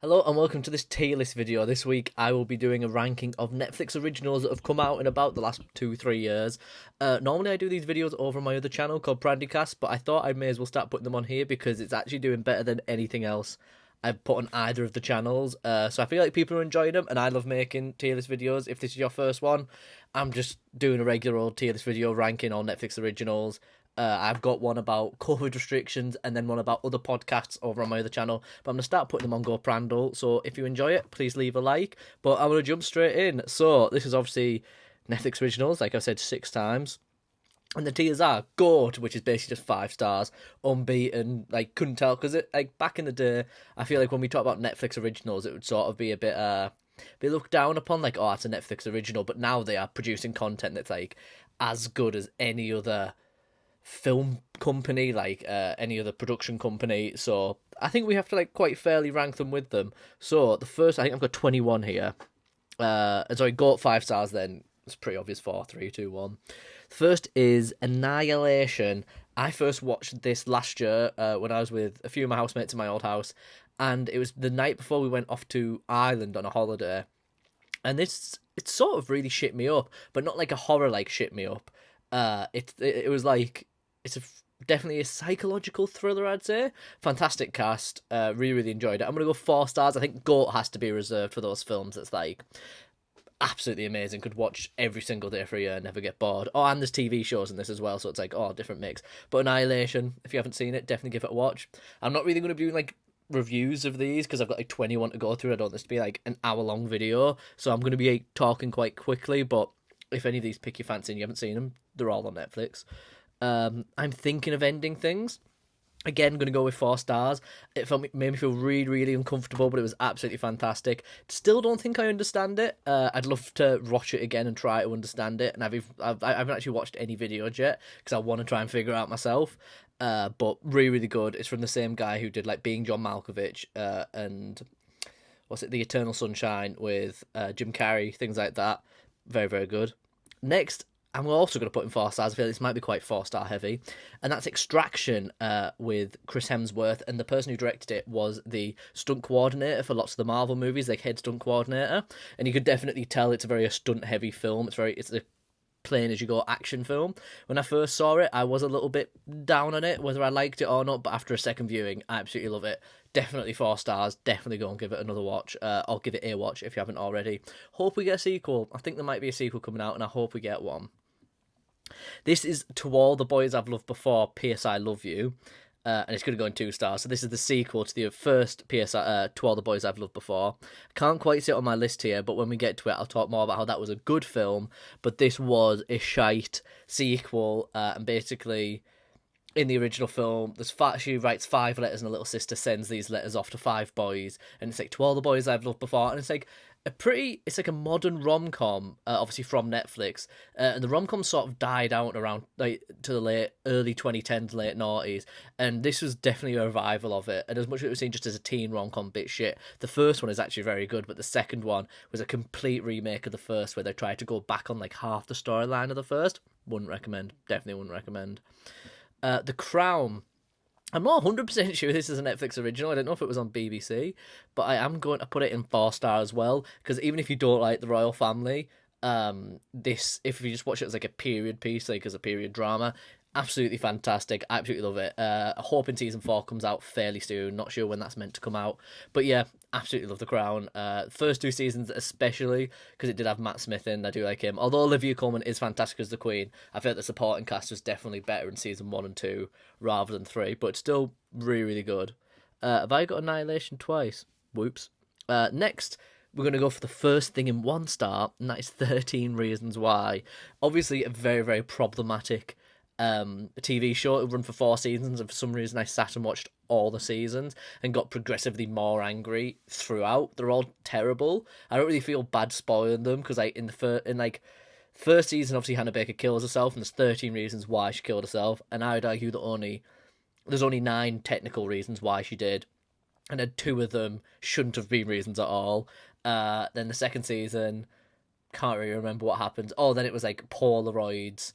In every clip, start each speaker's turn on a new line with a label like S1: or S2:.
S1: Hello and welcome to this tier list video. This week I will be doing a ranking of Netflix originals that have come out in about the last 2-3 years. Normally I do these videos over on my other channel called Brandycast, but I thought I may as well start putting them on here because it's actually doing better than anything else I've put on either of the channels. So I feel like people are enjoying them and I love making tier list videos. If this is your first one, I'm just doing a regular old tier list video ranking all Netflix originals. I've got one about COVID restrictions and then one about other podcasts over on my other channel. But I'm going to start putting them on GoPrandle. So if you enjoy it, please leave a like. But I'm going to jump straight in. So this is obviously Netflix originals, like I've said 6 times. And the tiers are GOAT, which is basically just 5 stars, unbeaten. Like, couldn't tell. Because like back in the day, I feel like when we talk about Netflix originals, it would sort of be a bit be looked down upon, like, oh, it's a Netflix original. But now they are producing content that's like as good as any other film company, like any other production company. So I think we have to like quite fairly rank them with them. So the first, I think I've got 21 here. Sorry, GOAT 5 stars. Then it's pretty obvious. 4, 3, 2, 1. The first is Annihilation. I first watched this last year when I was with a few of my housemates in my old house, and it was the night before we went off to Ireland on a holiday. And this, it sort of really shit me up, but not like a horror like shit me up. It was like, it's definitely a psychological thriller, I'd say. Fantastic cast. Really enjoyed it. I'm gonna go 4 stars. I think GOAT has to be reserved for those films. It's like absolutely amazing. Could watch every single day for a year, never get bored. Oh, and there's TV shows in this as well, so it's like, oh, different mix. But Annihilation, if you haven't seen it, definitely give it a watch. I'm not really going to be doing like reviews of these because I've got like 21 to go through. I don't want this to be like an hour-long video, so I'm going to be talking quite quickly. But if any of these pick your fancy and you haven't seen them, they're all on Netflix. I'm thinking of ending things. Again, going to go with 4 stars. Made me feel really uncomfortable, but it was absolutely fantastic. Still don't think I understand it. I'd love to watch it again and try to understand it. And I haven't actually watched any videos yet because I want to try and figure it out myself. But really good. It's from the same guy who did like Being John Malkovich and what's it, The Eternal Sunshine with Jim Carrey, things like that. Very good. Next, I'm also going to put in 4 stars. I feel like this might be quite 4 star heavy, and that's Extraction with Chris Hemsworth. And the person who directed it was the stunt coordinator for lots of the Marvel movies, like head stunt coordinator. And you could definitely tell it's a very stunt heavy film. It's a plain as you go action film. When I first saw it, I was a little bit down on it, whether I liked it or not. But after a second viewing, I absolutely love it. Definitely 4 stars. Definitely go and give it another watch. Or give it a watch if you haven't already. Hope we get a sequel. I think there might be a sequel coming out, and I hope we get one. This is To All the Boys I've Loved Before, P.S. I Love You. And it's going to go in 2 stars. So this is the sequel to the first PSI, To All the Boys I've Loved Before. Can't quite sit on my list here, but when we get to it, I'll talk more about how that was a good film. But this was a shite sequel. And basically, in the original film, she writes 5 letters and a little sister sends these letters off to 5 boys. And it's like, To All the Boys I've Loved Before. And it's like it's like a modern rom-com, obviously from Netflix, and the rom-com sort of died out around like to the early 2010s, late noughties, and this was definitely a revival of it. And as much as it was seen just as a teen rom-com bit shit, the first one is actually very good, but the second one was a complete remake of the first, where they tried to go back on like half the storyline of the first. Wouldn't recommend. Definitely wouldn't recommend. The Crown. I'm not 100% sure this is a Netflix original. I don't know if it was on BBC, but I am going to put it in 4 star as well, because even if you don't like the royal family, if you just watch it as like a period piece, like as a period drama, absolutely fantastic. I absolutely love it. Hoping season 4 comes out fairly soon. Not sure when that's meant to come out, but yeah, absolutely love The Crown. First 2 seasons especially, because it did have Matt Smith in. I do like him. Although Olivia Colman is fantastic as the Queen, I feel like the supporting cast was definitely better in season 1 and 2 rather than 3, but still really good. Have I got Annihilation twice? Whoops. Next, we're going to go for the first thing in 1 star, and that is 13 Reasons Why. Obviously, a very problematic TV show. It run for 4 seasons, and for some reason I sat and watched all the seasons and got progressively more angry throughout. They're all terrible. I don't really feel bad spoiling them, because like in first season, obviously Hannah Baker kills herself, and there's 13 reasons why she killed herself, and I would argue that there's only 9 technical reasons why she did, and then 2 of them shouldn't have been reasons at all. Then the second season, can't really remember what happened. Oh, then it was like Polaroids,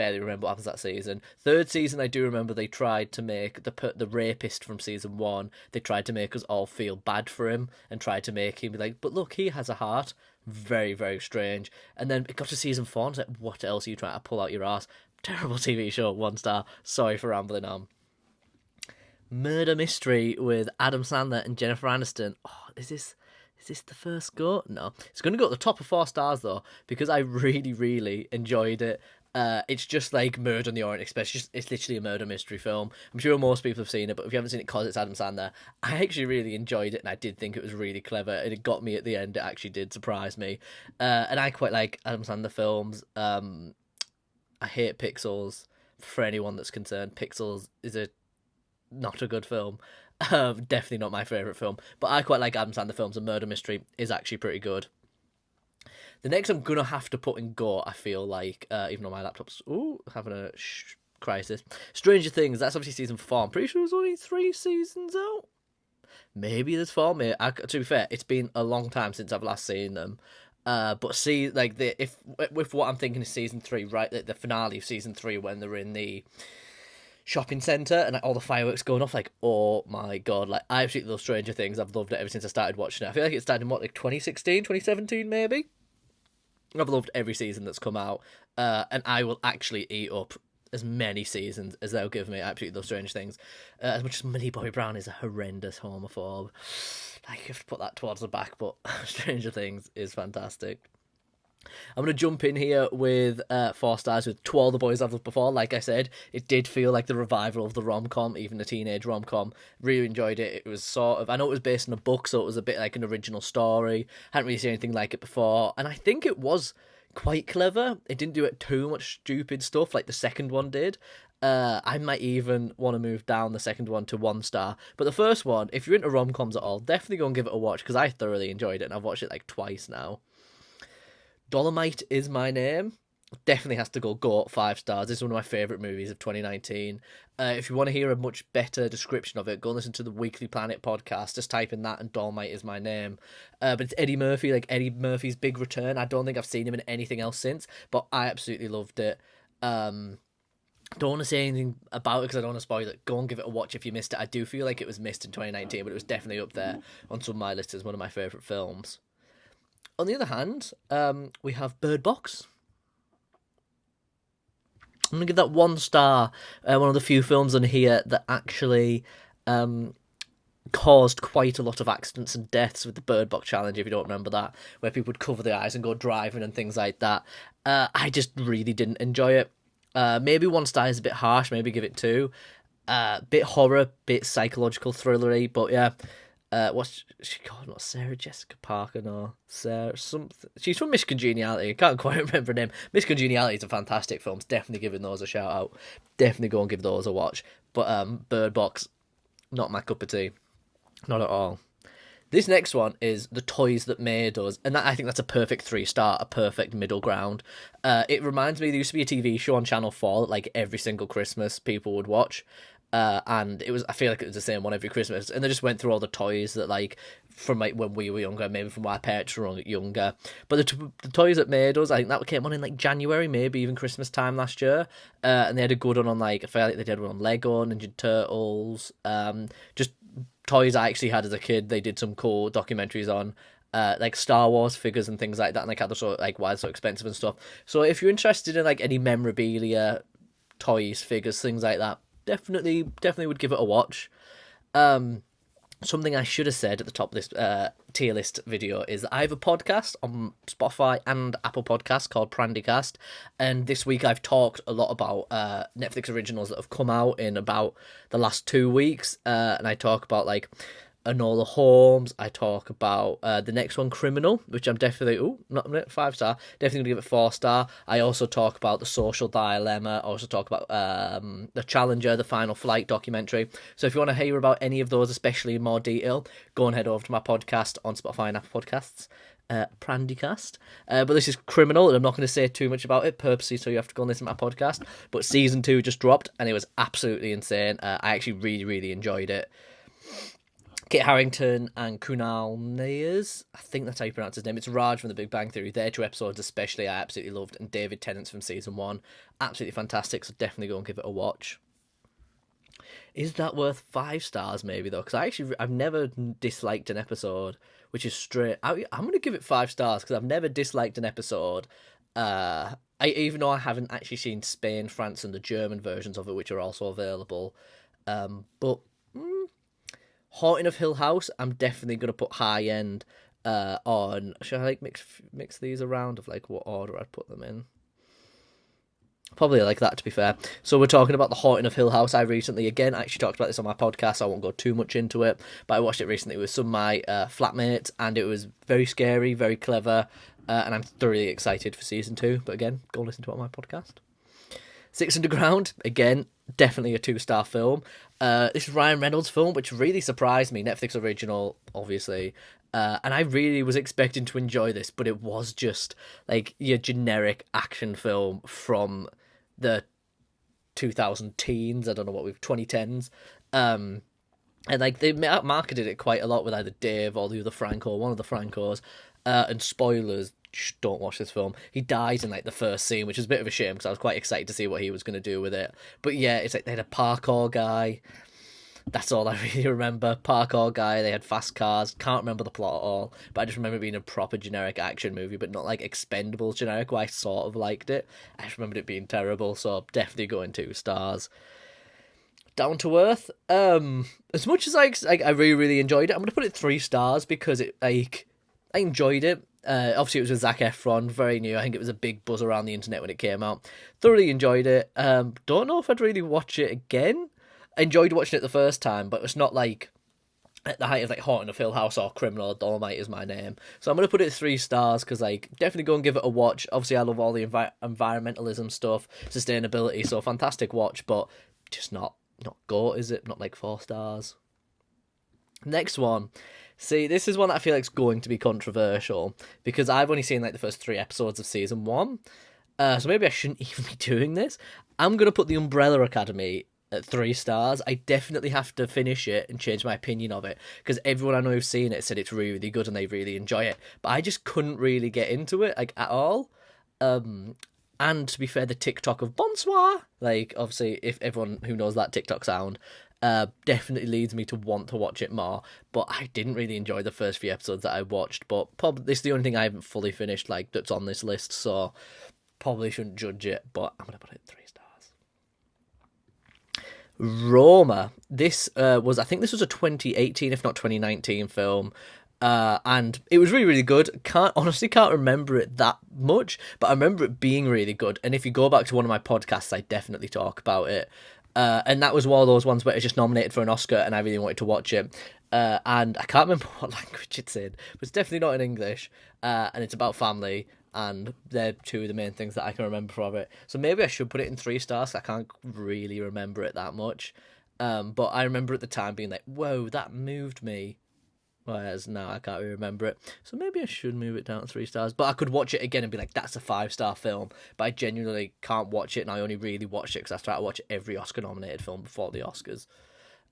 S1: barely remember what happens that season. Third season, I do remember they tried to make the rapist from season 1. They tried to make us all feel bad for him and tried to make him be like, but look, he has a heart. Very, very strange. And then it got to season 4, and it's like, what else are you trying to pull out your ass? Terrible TV show, 1 star. Sorry for rambling on. Murder Mystery with Adam Sandler and Jennifer Aniston. Oh, is this the first go? No. It's going to go at the top of 4 stars, though, because I really, really enjoyed it. It's just like Murder on the Orient Express. It's literally a murder mystery film. I'm sure most people have seen it, but if you haven't seen it because it's Adam Sandler, I actually really enjoyed it, and I did think it was really clever, and it got me at the end. It actually did surprise me. And I quite like Adam Sandler films. I hate Pixels. For anyone that's concerned, Pixels is not a good film. Definitely not my favourite film. But I quite like Adam Sandler films, and Murder Mystery is actually pretty good. The next I'm going to have to put in Go, I feel like, even though my laptop's having a crisis. Stranger Things, that's obviously season 4. I'm pretty sure there's only 3 seasons out. Maybe there's 4. To be fair, it's been a long time since I've last seen them. But see, like, with what I'm thinking is season 3, right? The finale of season 3 when they're in the shopping centre and all the fireworks going off, like, oh my god, like, I absolutely love Stranger Things. I've loved it ever since I started watching it. I feel like it started in 2016, 2017 maybe? I've loved every season that's come out, and I will actually eat up as many seasons as they'll give me. I absolutely love Stranger Things. As much as Millie Bobby Brown is a horrendous homophobe, like, you have to put that towards the back, but Stranger Things is fantastic. I'm going to jump in here with 4 stars with To All the Boys I've Loved Before. Like I said, it did feel like the revival of the rom-com, even the teenage rom-com. Really enjoyed it. It was I know it was based on a book, so it was a bit like an original story. Hadn't really seen anything like it before. And I think it was quite clever. It didn't do it too much stupid stuff like the second one did. I might even want to move down the second one to 1 star. But the first one, if you're into rom-coms at all, definitely go and give it a watch, because I thoroughly enjoyed it, and I've watched it like twice now. Dolomite Is My Name. Definitely has to go 5 stars. This is one of my favourite movies of 2019. If you want to hear a much better description of it, go and listen to the Weekly Planet podcast. Just type in that and Dolmite Is My Name. But it's Eddie Murphy, like Eddie Murphy's big return. I don't think I've seen him in anything else since, but I absolutely loved it. Don't want to say anything about it because I don't want to spoil it. Go and give it a watch if you missed it. I do feel like it was missed in 2019, but it was definitely up there on some of my lists as one of my favourite films. On the other hand, we have Bird Box. I'm going to give that 1 star. One of the few films on here that actually caused quite a lot of accidents and deaths with the Bird Box Challenge, if you don't remember that, where people would cover their eyes and go driving and things like that. I just really didn't enjoy it. Maybe 1 star is a bit harsh, maybe give it 2. Bit horror, bit psychological thrillery, but yeah. What's she called? Not Sarah Jessica Parker, no. Sarah something. She's from Miss Congeniality. I can't quite remember her name. Miss Congeniality is a fantastic film. Definitely giving those a shout out. Definitely go and give those a watch. But Bird Box, not my cup of tea. Not at all. This next one is The Toys That Made Us, and I think that's a perfect 3 star, a perfect middle ground. It reminds me, there used to be a TV show on Channel 4 that, like, every single Christmas people would watch. And I feel like it was the same one every Christmas, and they just went through all the toys that, like, from like when we were younger, maybe from our parents were younger. But the Toys That Made Us, I think that came on in like January, maybe even Christmas time last year. And they had a good one on, like, I feel like they did one on Lego, Ninja Turtles, just toys I actually had as a kid. They did some cool documentaries on. Like Star Wars figures and things like that, and like how they're so, like, why they're so expensive and stuff. So if you're interested in, like, any memorabilia, toys, figures, things like that, definitely would give it a watch. Something I should have said at the top of this tier list video is that I have a podcast on Spotify and Apple Podcasts called Prandycast, and this week I've talked a lot about Netflix originals that have come out in about the last 2 weeks, and I talk about, like, Enola Holmes. I talk about the next one, Criminal, which I'm definitely, not 5 star, definitely going to give it 4 star. I also talk about The Social Dilemma. I also talk about The Challenger, the Final Flight documentary. So if you want to hear about any of those, especially in more detail, go and head over to my podcast on Spotify and Apple Podcasts. Prandycast. But this is Criminal, and I'm not going to say too much about it purposely, so you have to go and listen to my podcast. But season 2 just dropped, and it was absolutely insane. I actually really, really enjoyed it. Kit Harington and Kunal Nayers. I think that's how you pronounce his name. It's Raj from The Big Bang Theory. Their 2 episodes especially I absolutely loved. And David Tennant's from season 1. Absolutely fantastic, so definitely go and give it a watch. Is that worth 5 stars maybe though? Because I've never disliked an episode, which is straight. I'm going to give it 5 stars because I've never disliked an episode. Even though I haven't actually seen Spain, France, and the German versions of it, which are also available. But Haunting of Hill House, I'm definitely going to put high end on. Should I like mix these around of like what order I'd put them in? Probably like that, to be fair. So we're talking about The Haunting of Hill House. I recently, again, actually talked about this on my podcast, so I won't go too much into it, but I watched it recently with some of my flatmates, and it was very scary, very clever, and I'm thoroughly excited for season 2. But again, go listen to it on my podcast. Six Underground, again, definitely a 2-star film. This is Ryan Reynolds' film, which really surprised me. Netflix original, obviously. And I really was expecting to enjoy this, but it was just like your generic action film from the 2000 teens. I don't know what 2010s. And like they marketed it quite a lot with either Dave or the other Franco, one of the Francos. And spoilers, just don't watch this film. He dies in like the first scene, which is a bit of a shame because I was quite excited to see what he was going to do with it. But yeah, it's like they had a parkour guy. That's all I really remember. Parkour guy, they had fast cars. Can't remember the plot at all, but I just remember it being a proper generic action movie, but not like Expendables generic, where I sort of liked it. I just remembered it being terrible, so definitely going 2 stars. Down to Earth, as much as I really, really enjoyed it, I'm going to put it 3 stars because it like I enjoyed it. Obviously, it was with Zac Efron, very new. I think it was a big buzz around the internet when it came out. Thoroughly enjoyed it. Don't know if I'd really watch it again. I enjoyed watching it the first time, but it's not like at the height of like Haunting of Hill House or Criminal or Dolmite Is My Name. So I'm going to put it 3 stars because like definitely go and give it a watch. Obviously, I love all the environmentalism stuff, sustainability, so fantastic watch, but just not GOAT, is it? Not like 4 stars. Next one. See, this is one that I feel like is going to be controversial because I've only seen like the first 3 episodes of season 1. So maybe I shouldn't even be doing this. I'm going to put The Umbrella Academy at 3 stars. I definitely have to finish it and change my opinion of it because everyone I know who's seen it said it's really, really good and they really enjoy it. But I just couldn't really get into it like at all. And to be fair, the TikTok of bonsoir, like obviously if everyone who knows that TikTok sound, definitely leads me to want to watch it more. But I didn't really enjoy the first few episodes that I watched. But probably this is the only thing I haven't fully finished like that's on this list, so probably shouldn't judge it. But I'm gonna put it 3 stars. Roma. This was, I think this was a 2018, if not 2019 film. And it was really, really good. Honestly can't remember it that much, but I remember it being really good. And if you go back to one of my podcasts, I definitely talk about it. And that was one of those ones where it was just nominated for an Oscar and I really wanted to watch it. And I can't remember what language it's in, but it's definitely not in English. And it's about family, and they're 2 of the main things that I can remember from it. So maybe I should put it in 3 stars. I can't really remember it that much. But I remember at the time being like, whoa, that moved me. Whereas now I can't really remember it. So maybe I should move it down to 3 stars. But I could watch it again and be like, that's a 5-star film. But I genuinely can't watch it, and I only really watched it because I try to watch every Oscar-nominated film before the Oscars.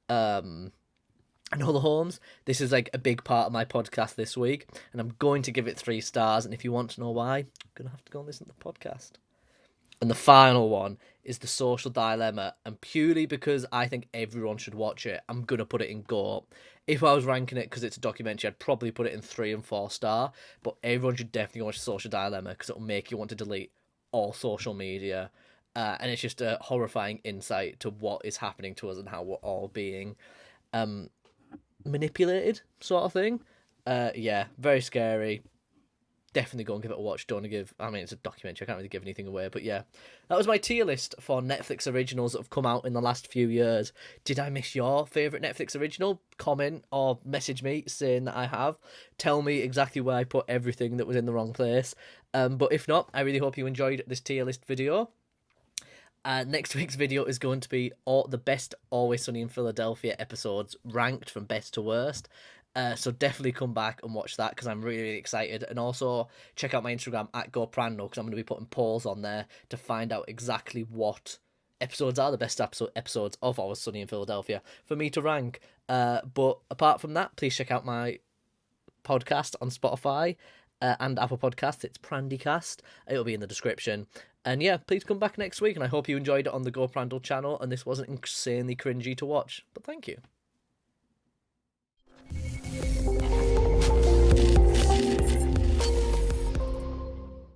S1: Enola Holmes, this is like a big part of my podcast this week, and I'm going to give it 3 stars. And if you want to know why, I'm going to have to go and listen to the podcast. And the final one is The Social Dilemma, and purely because I think everyone should watch it, I'm going to put it in GOAT. If I was ranking it because it's a documentary, I'd probably put it in 3 and 4 star, but everyone should definitely watch The Social Dilemma because it'll make you want to delete all social media, and it's just a horrifying insight to what is happening to us and how we're all being manipulated, sort of thing. Yeah, very scary. Definitely go and give it a watch. Don't want to give... I mean, it's a documentary. I can't really give anything away. But yeah, that was my tier list for Netflix originals that have come out in the last few years. Did I miss your favourite Netflix original? Comment or message me saying that I have. Tell me exactly where I put everything that was in the wrong place. But if not, I really hope you enjoyed this tier list video. Next week's video is going to be all the best Always Sunny in Philadelphia episodes ranked from best to worst. So definitely come back and watch that because I'm really, really excited. And also check out my Instagram at GoPrando because I'm going to be putting polls on there to find out exactly what episodes are the best episodes of Always Sunny in Philadelphia for me to rank. But apart from that, please check out my podcast on Spotify and Apple Podcasts. It's Prandycast. It'll be in the description. And yeah, please come back next week, and I hope you enjoyed it on the Go Prandle channel and this wasn't insanely cringy to watch. But thank you.